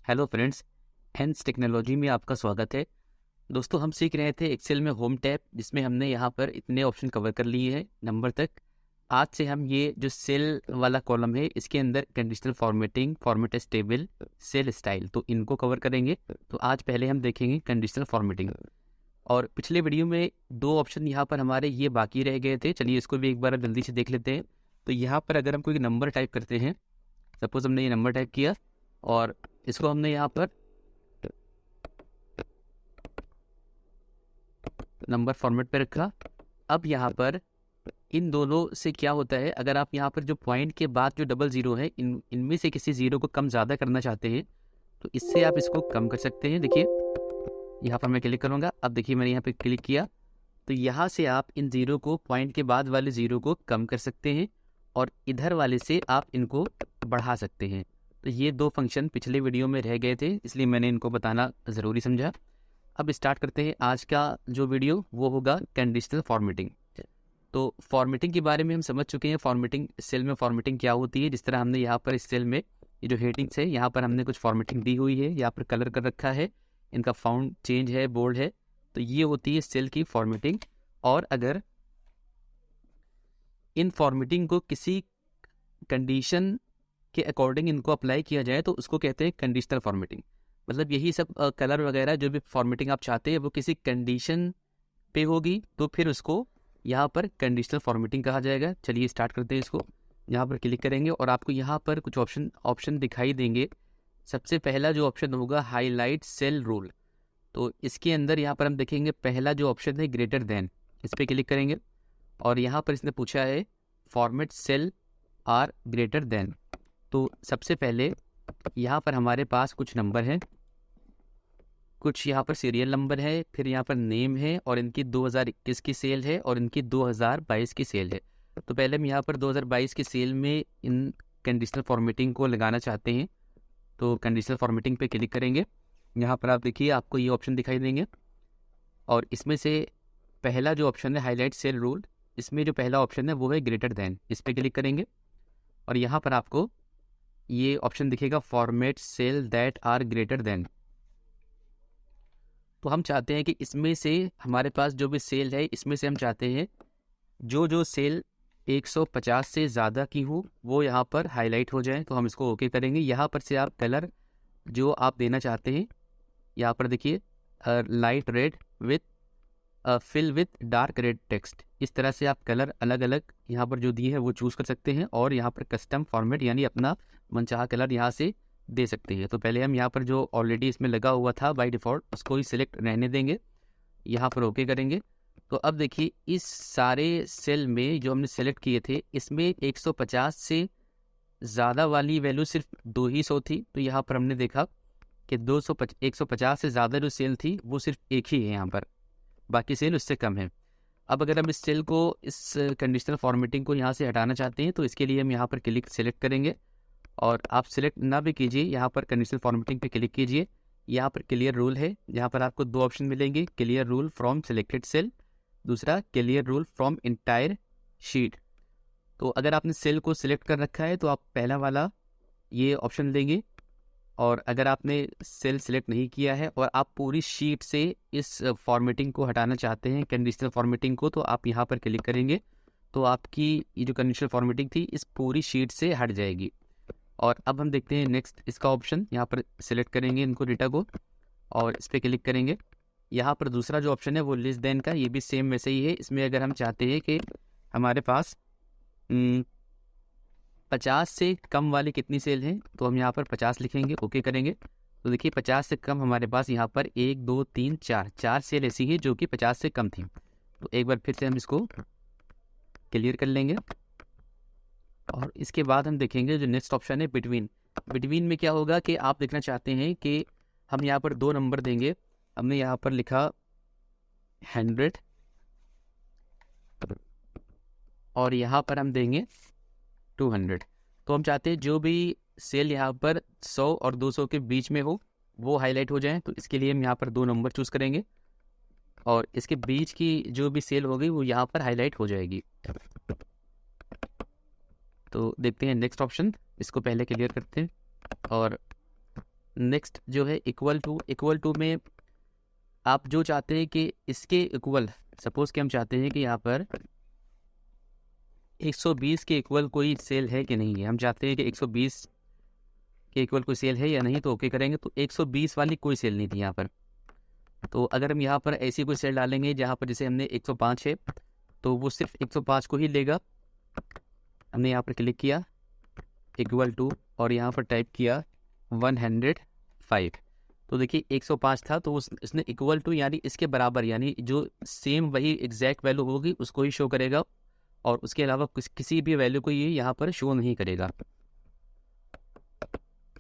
Hello friends, hence technology में आपका स्वागत है। दोस्तों, हम सीख रहे थे एक्सेल में होम टैब, जिसमें हमने यहाँ पर इतने ऑप्शन कवर कर लिए हैं नंबर तक। आज से हम ये जो सेल वाला कॉलम है, इसके अंदर conditional formatting, format as table, cell style, तो इनको कवर करेंगे। तो आज पहले हम देखेंगे कंडीशनल फॉर्मेटिंग। और पिछले वीडियो में दो ऑप्शन यहाँ पर हमारे ये बाकी रह गए थे। चलिए इसको भी एक बार जल्दी से देख लेते हैं। तो यहाँ पर अगर हम कोई नंबर टाइप करते हैं, सपोज हमने ये नंबर टाइप किया और इसको हमने यहाँ पर नंबर फॉर्मेट पे रखा। अब यहाँ पर इन दोनों से क्या होता है, अगर आप यहाँ पर जो पॉइंट के बाद जो डबल ज़ीरो है, इनमें से किसी ज़ीरो को कम ज़्यादा करना चाहते हैं तो इससे आप इसको कम कर सकते हैं। देखिए यहाँ पर मैं क्लिक करूँगा। अब देखिए मैंने यहाँ पे क्लिक किया तो यहाँ से आप इन ज़ीरो को, पॉइंट के बाद वाले ज़ीरो को कम कर सकते हैं और इधर वाले से आप इनको बढ़ा सकते हैं। तो ये दो फंक्शन पिछले वीडियो में रह गए थे, इसलिए मैंने इनको बताना ज़रूरी समझा। अब स्टार्ट करते हैं आज का जो वीडियो, वो होगा कंडीशनल फॉर्मेटिंग। तो फॉर्मेटिंग के बारे में हम समझ चुके हैं, फॉर्मेटिंग सेल में फॉर्मेटिंग क्या होती है। जिस तरह हमने यहाँ पर इस सेल में ये जो हेडिंग्स है, यहाँ पर हमने कुछ फॉर्मेटिंग दी हुई है, यहाँ पर कलर कर रखा है, इनका फॉन्ट चेंज है, बोल्ड है, तो ये होती है सेल की फॉर्मेटिंग। और अगर इन फॉर्मेटिंग को किसी कंडीशन के अकॉर्डिंग इनको अप्लाई किया जाए तो उसको कहते हैं कंडीशनल फॉर्मेटिंग। मतलब यही सब कलर वगैरह जो भी फॉर्मेटिंग आप चाहते हैं वो किसी कंडीशन पे होगी, तो फिर उसको यहाँ पर कंडीशनल फॉर्मेटिंग कहा जाएगा। चलिए स्टार्ट करते हैं इसको। यहाँ पर क्लिक करेंगे और आपको यहाँ पर कुछ ऑप्शन दिखाई देंगे। सबसे पहला जो ऑप्शन होगा हाईलाइट सेल रूल। तो इसके अंदर यहाँ पर हम देखेंगे पहला जो ऑप्शन है ग्रेटर देन, इस पर क्लिक करेंगे और यहाँ पर इसने पूछा है format cell are greater than. तो सबसे पहले यहाँ पर हमारे पास कुछ नंबर हैं, कुछ यहाँ पर सीरियल नंबर है, फिर यहाँ पर नेम है और इनकी 2021 की सेल है और इनकी 2022 की सेल है। तो पहले हम यहाँ पर 2022 की सेल में इन कंडीशनल फॉर्मेटिंग को लगाना चाहते हैं। तो कंडीशनल फॉर्मेटिंग पे क्लिक करेंगे। यहाँ पर आप देखिए आपको ये ऑप्शन दिखाई देंगे और इसमें से पहला जो ऑप्शन है हाईलाइट सेल रूल, इसमें जो पहला ऑप्शन है वो है ग्रेटर देन। इस पर क्लिक करेंगे और यहाँ पर आपको ये ऑप्शन दिखेगा format cell that are greater than. तो हम चाहते हैं कि इसमें से हमारे पास जो भी सेल है, इसमें से हम चाहते हैं जो जो सेल 150 से ज़्यादा की हो वो यहाँ पर हाईलाइट हो जाए। तो हम इसको ओके करेंगे। यहाँ पर से आप कलर जो आप देना चाहते हैं, यहाँ पर देखिए light red with fill with dark red text, इस तरह से आप कलर अलग अलग यहाँ पर जो दिए हैं वो चूज़ कर सकते हैं और यहाँ पर कस्टम फॉर्मेट यानी अपना मनचाहा कलर यहाँ से दे सकते हैं। तो पहले हम यहाँ पर जो ऑलरेडी इसमें लगा हुआ था बाय डिफ़ॉल्ट उसको ही सिलेक्ट रहने देंगे, यहाँ पर ओके करेंगे। तो अब देखिए इस सारे सेल में जो हमने सेलेक्ट किए थे, इसमें 150 से ज़्यादा वाली वैल्यू सिर्फ 200 थी। तो यहाँ पर हमने देखा कि 150 से ज़्यादा जो सेल थी वो सिर्फ एक ही है यहाँ पर, बाकी सेल उससे कम है। अब अगर हम इस सेल को, इस कंडीशनल फॉर्मेटिंग को यहाँ से हटाना चाहते हैं तो इसके लिए हम यहाँ पर क्लिक सेलेक्ट करेंगे और आप सिलेक्ट ना भी कीजिए, यहाँ पर कंडीशनल फॉर्मेटिंग पे क्लिक कीजिए। यहाँ पर क्लियर रूल है, यहाँ पर आपको दो ऑप्शन मिलेंगे, clear rule from selected cell, दूसरा clear rule from entire sheet. तो अगर आपने सेल को सिलेक्ट कर रखा है तो आप पहला वाला ये ऑप्शन देंगे, और अगर आपने सेल सिलेक्ट नहीं किया है और आप पूरी शीट से इस फॉर्मेटिंग को हटाना चाहते हैं, कंडीशनल फॉर्मेटिंग को, तो आप यहाँ पर क्लिक करेंगे तो आपकी ये जो कंडीशनल फॉर्मेटिंग थी इस पूरी शीट से हट जाएगी। और अब हम देखते हैं नेक्स्ट इसका ऑप्शन, यहाँ पर सिलेक्ट करेंगे इनको डेटा को और इस पर क्लिक करेंगे। यहाँ पर दूसरा जो ऑप्शन है वो लेस देन का, ये भी सेम वैसे ही है। इसमें अगर हम चाहते हैं कि हमारे पास 50 से कम वाली कितनी सेल हैं, तो हम यहाँ पर 50 लिखेंगे, ओके करेंगे। तो देखिए 50 से कम हमारे पास यहाँ पर 1 2 3 4 सेल ऐसी है जो कि 50 से कम थी। तो एक बार फिर से हम इसको क्लियर कर लेंगे और इसके बाद हम देखेंगे जो नेक्स्ट ऑप्शन है बिटवीन। बिटवीन में क्या होगा कि आप देखना चाहते हैं कि हम यहाँ पर दो नंबर देंगे। हमने यहाँ पर लिखा 100 और यहाँ पर हम देंगे 200। तो हम चाहते हैं जो भी सेल यहाँ पर 100 और 200 के बीच में हो वो हाईलाइट हो जाए। तो इसके लिए हम यहाँ पर दो नंबर चूज़ करेंगे और इसके बीच की जो भी सेल होगी वो यहाँ पर हाईलाइट हो जाएगी। तो देखते हैं नेक्स्ट ऑप्शन, इसको पहले क्लियर करते हैं और नेक्स्ट जो है इक्वल टू में आप जो चाहते हैं कि इसके इक्वल, सपोज कि हम चाहते हैं कि यहाँ पर 120 के इक्वल कोई सेल है कि नहीं है, हम चाहते हैं कि 120 के इक्वल कोई सेल है या नहीं, तो ओके करेंगे। तो 120 वाली कोई सेल नहीं थी यहाँ पर, तो अगर हम यहाँ पर ऐसी कोई सेल डालेंगे जहाँ पर जैसे हमने 105 है तो वो सिर्फ 105 को ही लेगा। हमने यहाँ पर क्लिक किया इक्वल टू और यहाँ पर टाइप किया 105, तो देखिए 105 था तो इसने इक्वल टू यानी इसके बराबर, यानी जो सेम वही एग्जैक्ट वैल्यू होगी उसको ही शो करेगा, और उसके अलावा किसी भी वैल्यू को ये यहाँ पर शो नहीं करेगा।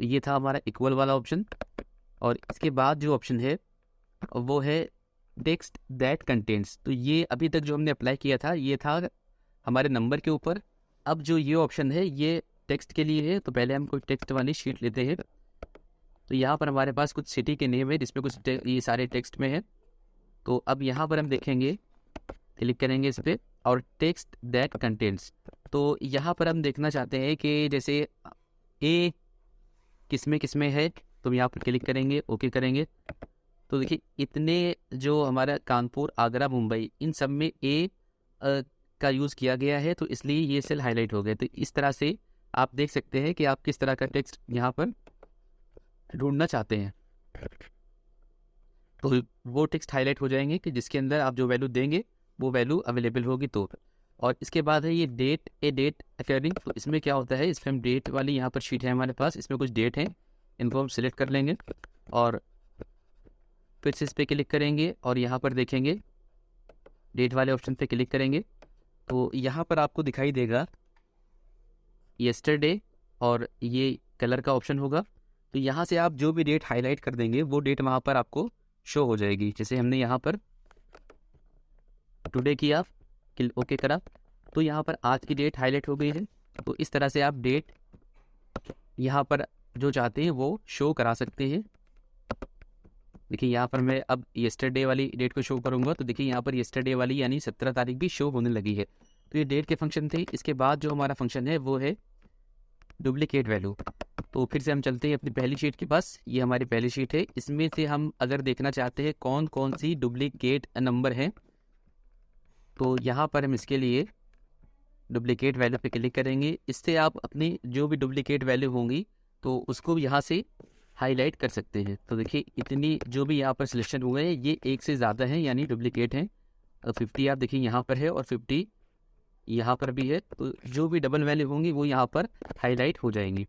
ये था हमारा इक्वल वाला ऑप्शन। और इसके बाद जो ऑप्शन है वो है टेक्स्ट दैट कंटेंट्स। तो ये अभी तक जो हमने अप्लाई किया था ये था हमारे नंबर के ऊपर। अब जो ये ऑप्शन है ये टेक्स्ट के लिए है। तो पहले हम कोई टेक्स्ट वाली शीट लेते हैं। तो यहाँ पर हमारे पास कुछ सिटी के नेम है जिसमें कुछ ये सारे टेक्स्ट में है। तो अब यहाँ पर हम देखेंगे, क्लिक करेंगे इस पर और टेक्स्ट दैट कंटेंट्स। तो यहाँ पर हम देखना चाहते हैं कि जैसे ए किसमें है, तो यहाँ पर क्लिक करेंगे, ओके करेंगे। तो देखिए इतने जो हमारा कानपुर, आगरा, मुंबई, इन सब में ए का यूज़ किया गया है, तो इसलिए ये सेल हाईलाइट हो गए। तो इस तरह से आप देख सकते हैं कि आप किस तरह का टेक्स्ट यहाँ पर ढूंढना चाहते हैं। तो वो टेक्स्ट हाईलाइट हो जाएंगे कि जिसके अंदर आप जो वैल्यू देंगे वो वैल्यू अवेलेबल होगी। तो और इसके बाद है ये डेट, ए डेट अकॉर्डिंग। तो इसमें क्या होता है, इसमें हम डेट वाली यहाँ पर शीट है हमारे पास, इसमें कुछ डेट है, इनको हम सिलेक्ट कर लेंगे और फिर से इस पर क्लिक करेंगे और यहाँ पर देखेंगे डेट वाले ऑप्शन पे क्लिक करेंगे। तो यहाँ पर आपको दिखाई देगा येस्टरडे और ये कलर का ऑप्शन होगा। तो यहाँ से आप जो भी डेट हाईलाइट कर देंगे वो डेट वहाँ पर आपको शो हो जाएगी। जैसे हमने यहाँ पर टुडे किया, ओके करा, तो यहाँ पर आज की डेट हाईलाइट हो गई है। तो इस तरह से आप डेट यहाँ पर जो चाहते हैं वो शो करा सकते हैं। देखिए यहाँ पर मैं अब येस्टरडे वाली डेट को शो करूँगा, तो देखिए यहाँ पर येस्टरडे वाली यानी 17 तारीख भी शो होने लगी है। तो ये डेट के फंक्शन थे। इसके बाद जो हमारा फंक्शन है वो है डुप्लीकेट वैल्यू। तो फिर से हम चलते हैं अपनी पहली शीट के पास। ये हमारी पहली शीट है। इसमें से हम अगर देखना चाहते हैं कौन कौन सी डुप्लीकेट नंबर हैं, तो यहाँ पर हम इसके लिए डुप्लीकेट वैल्यू पे क्लिक करेंगे। इससे आप अपनी जो भी डुप्लीकेट वैल्यू होंगी तो उसको यहाँ से हाईलाइट कर सकते हैं। तो देखिए इतनी जो भी यहाँ पर सिलेक्शन हुए हैं ये एक से ज़्यादा हैं यानी डुप्लीकेट हैं। 50 आप देखिए यहाँ पर है और 50 यहाँ पर भी है। तो जो भी डबल वैल्यू होंगी वो यहाँ पर हाईलाइट हो जाएंगी।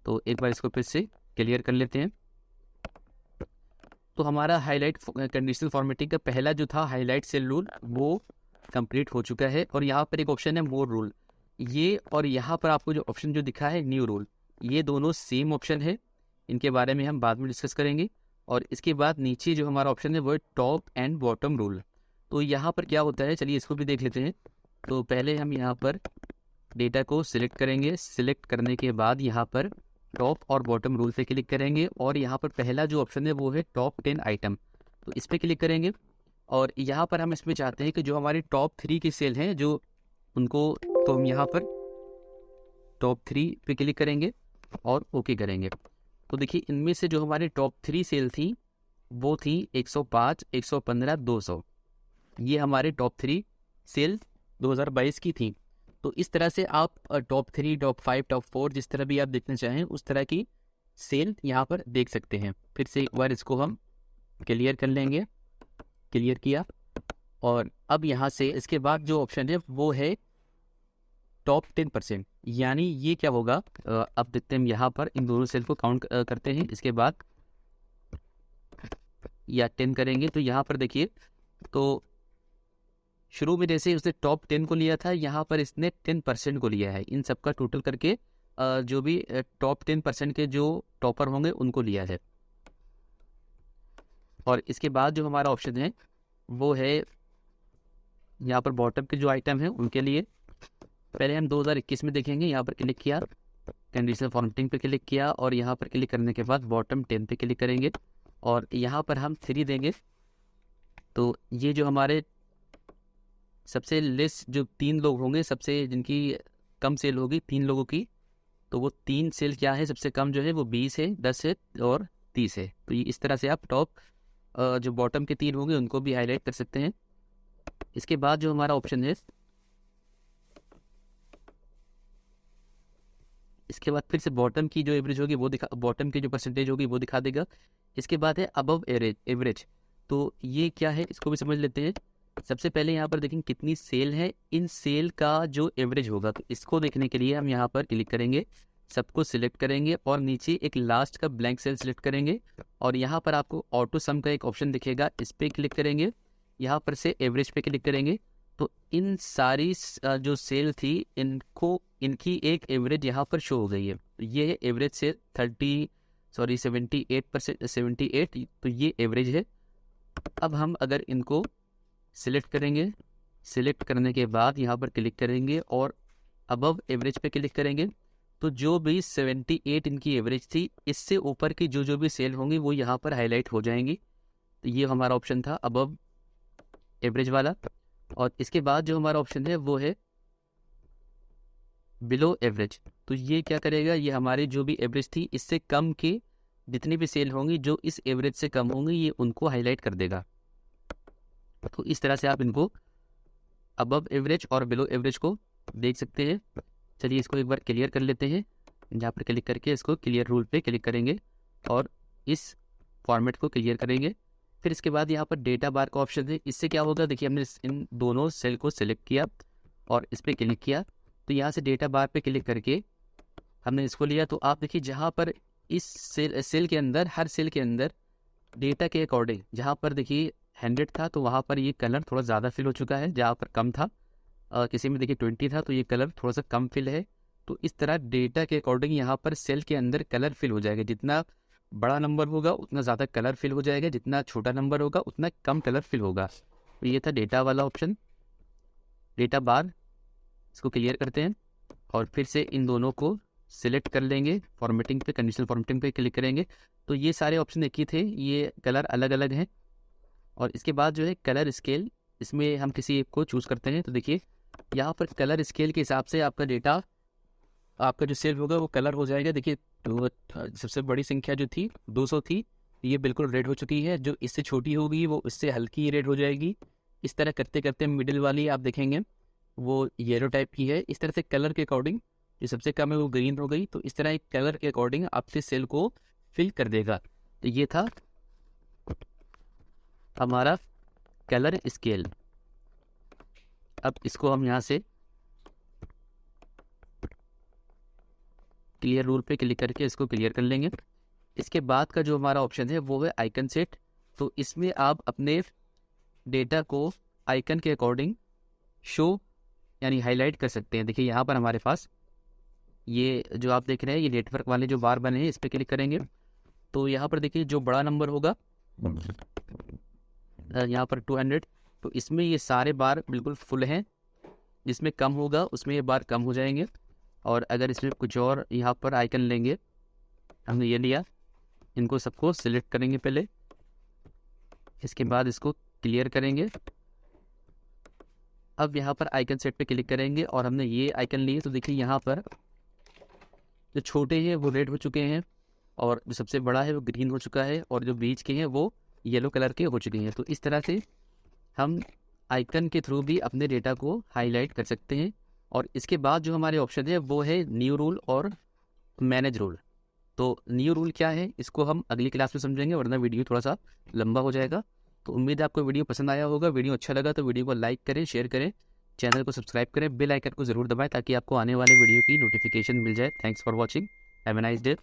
तो एक बार इसको फिर से क्लियर कर लेते हैं। तो हमारा हाईलाइट कंडीशनल फॉर्मेटिंग का पहला जो था हाईलाइट सेल रूल वो कंप्लीट हो चुका है। और यहाँ पर एक ऑप्शन है मोर रूल, ये और यहाँ पर आपको जो ऑप्शन जो दिखा है न्यू रूल, ये दोनों सेम ऑप्शन है। इनके बारे में हम बाद में डिस्कस करेंगे। और इसके बाद नीचे जो हमारा ऑप्शन है वो है टॉप एंड बॉटम रूल। तो यहाँ पर क्या होता है, चलिए इसको भी देख लेते हैं। तो पहले हम यहाँ पर डेटा को सिलेक्ट करेंगे। सिलेक्ट करने के बाद यहाँ पर टॉप और बॉटम रूल पे क्लिक करेंगे और यहाँ पर पहला जो ऑप्शन है वो है टॉप 10 आइटम। तो इस पर क्लिक करेंगे और यहाँ पर हम इसमें चाहते हैं कि जो हमारी टॉप 3 की सेल हैं जो उनको, तो हम यहाँ पर टॉप 3 पे क्लिक करेंगे और ओके करेंगे। तो देखिए इनमें से जो हमारी टॉप 3 सेल थी वो थी 105, 115, 200। ये हमारे टॉप 3 सेल 2022 की थी। तो इस तरह से आप टॉप 3, टॉप 5, टॉप 4 जिस तरह भी आप देखना चाहें उस तरह की सेल यहाँ पर देख सकते हैं। फिर से एक बार इसको हम क्लियर कर लेंगे, क्लियर किया। और अब यहाँ से इसके बाद जो ऑप्शन है वो है टॉप 10%। यानी ये क्या होगा, अब देखते हैं हम यहाँ पर इन दोनों सेल को काउंट करते हैं। इसके बाद या 10 करेंगे तो यहाँ पर देखिए, तो शुरू में जैसे उसने टॉप 10 को लिया था, यहाँ पर इसने 10% को लिया है। इन सबका टोटल करके जो भी टॉप 10% के जो टॉपर होंगे उनको लिया है। और इसके बाद जो हमारा ऑप्शन है वो है यहाँ पर बॉटम के जो आइटम है उनके लिए। पहले हम 2021 में देखेंगे। यहाँ पर क्लिक किया, कंडीशनल फॉर्मेटिंग पे क्लिक किया और यहाँ पर क्लिक करने के बाद बॉटम 10 पे क्लिक करेंगे और यहाँ पर हम 3 देंगे। तो ये जो हमारे सबसे लेस जो 3 लोग होंगे, सबसे जिनकी कम सेल होगी, 3 लोगों की तो वो 3 सेल क्या है, सबसे कम जो है वो 20 है, 10 है और 30 है। तो ये इस तरह से आप टॉप जो बॉटम के 3 होंगे उनको भी हाईलाइट कर सकते हैं। इसके बाद जो हमारा ऑप्शन है, इसके बाद फिर से बॉटम की जो एवरेज होगी वो बॉटम की जो परसेंटेज होगी वो दिखा देगा। इसके बाद है अबव एवरेज। तो ये क्या है इसको भी समझ लेते हैं। सबसे पहले यहाँ पर देखेंगे कितनी सेल है, इन सेल का जो एवरेज होगा, तो इसको देखने के लिए हम यहाँ पर क्लिक करेंगे, सबको सिलेक्ट करेंगे और नीचे एक लास्ट का ब्लैंक सेल सिलेक्ट करेंगे और यहाँ पर आपको ऑटो सम का एक ऑप्शन दिखेगा, इस पर क्लिक करेंगे, यहाँ पर से एवरेज पे क्लिक करेंगे। तो इन सारी जो सेल थी इनकी एक एवरेज यहाँ पर शो हो गई है। तो ये एवरेज से 78%, 78, तो ये एवरेज है। अब हम अगर इनको सिलेक्ट करेंगे, सिलेक्ट करने के बाद यहाँ पर क्लिक करेंगे और अबव एवरेज पे क्लिक करेंगे, तो जो भी 78 इनकी एवरेज थी, इससे ऊपर की जो भी सेल होंगी वो यहाँ पर हाईलाइट हो जाएंगी। तो ये हमारा ऑप्शन था अबव एवरेज वाला। और इसके बाद जो हमारा ऑप्शन है वो है बिलो एवरेज। तो ये क्या करेगा, ये हमारी जो भी एवरेज थी इससे कम की जितनी भी सेल होंगी जो इस एवरेज से कम होंगी ये उनको हाईलाइट कर देगा। तो इस तरह से आप इनको अबव एवरेज और बिलो एवरेज को देख सकते हैं। चलिए इसको एक बार क्लियर कर लेते हैं। यहाँ पर क्लिक करके इसको क्लियर रूल पे क्लिक करेंगे और इस फॉर्मेट को क्लियर करेंगे। फिर इसके बाद यहाँ पर डेटा बार का ऑप्शन है, इससे क्या होगा, देखिए हमने इन दोनों सेल को सिलेक्ट किया और इस पर क्लिक किया, तो यहाँ से डेटा बार पे क्लिक करके हमने इसको लिया। तो आप देखिए जहाँ पर इस सेल के अंदर, हर सेल के अंदर डेटा के अकॉर्डिंग, जहाँ पर देखिए 100 था तो वहाँ पर ये कलर थोड़ा ज़्यादा फिल हो चुका है, जहाँ पर कम था किसी में देखिए 20 था तो ये कलर थोड़ा सा कम फिल है। तो इस तरह डेटा के अकॉर्डिंग यहाँ पर सेल के अंदर कलर फिल हो जाएगा। जितना बड़ा नंबर होगा उतना ज़्यादा कलर फिल हो जाएगा, जितना छोटा नंबर होगा उतना कम कलर फिल होगा। तो ये था डेटा वाला ऑप्शन, डेटा बार। इसको क्लियर करते हैं और फिर से इन दोनों को सिलेक्ट कर लेंगे, फॉर्मेटिंग पे, कंडीशनल फॉर्मेटिंग पे क्लिक करेंगे। तो ये सारे ऑप्शन एक ही थे, ये कलर अलग अलग हैं। और इसके बाद जो है कलर स्केल, इसमें हम किसी एक को चूज़ करते हैं। तो देखिए यहाँ पर कलर स्केल के हिसाब से आपका डेटा, आपका जो सेल होगा वो कलर हो जाएगा। देखिए तो सबसे बड़ी संख्या जो थी 200 थी, ये बिल्कुल रेड हो चुकी है। जो इससे छोटी होगी वो इससे हल्की रेड हो जाएगी। इस तरह करते करते मिडिल वाली आप देखेंगे वो येलो टाइप की है। इस तरह से कलर के अकॉर्डिंग जो सबसे कम है वो ग्रीन हो गई। तो इस तरह एक कलर के अकॉर्डिंग आपसे सेल को फिल कर देगा। तो ये था हमारा कलर स्केल। अब इसको हम यहाँ से क्लियर रूल पे क्लिक करके इसको क्लियर कर लेंगे। इसके बाद का जो हमारा ऑप्शन है वो है आइकन सेट। तो इसमें आप अपने डेटा को आइकन के अकॉर्डिंग शो यानी हाईलाइट कर सकते हैं। देखिए यहाँ पर हमारे पास ये जो आप देख रहे हैं ये नेटवर्क वाले जो बार बने हैं, इस पर क्लिक करेंगे तो यहाँ पर देखिए जो बड़ा नंबर होगा यहाँ पर 200, तो इसमें ये सारे बार बिल्कुल फुल हैं। जिसमें कम होगा उसमें ये बार कम हो जाएंगे। और अगर इसमें कुछ और यहाँ पर आइकन लेंगे, हमने ये लिया, इनको सबको सिलेक्ट करेंगे पहले, इसके बाद इसको क्लियर करेंगे। अब यहाँ पर आइकन सेट पे क्लिक करेंगे और हमने ये आइकन लिए। तो देखिए यहाँ पर जो छोटे हैं वो रेड हो चुके हैं और जो सबसे बड़ा है वो ग्रीन हो चुका है और जो बीच के हैं वो येलो कलर के हो चुके हैं। तो इस तरह से हम आइकन के थ्रू भी अपने डेटा को हाईलाइट कर सकते हैं। और इसके बाद जो हमारे ऑप्शन है वो है न्यू रूल और मैनेज रूल। तो न्यू रूल क्या है इसको हम अगली क्लास में समझेंगे, वरना वीडियो थोड़ा सा लंबा हो जाएगा। तो उम्मीद है आपको वीडियो पसंद आया होगा। वीडियो अच्छा लगा तो वीडियो को लाइक करें, शेयर करें, चैनल को सब्सक्राइब करें, बेल आइकन को ज़रूर दबाएं ताकि आपको आने वाले वीडियो की नोटिफिकेशन मिल जाए। Thanks for watching, have a nice day.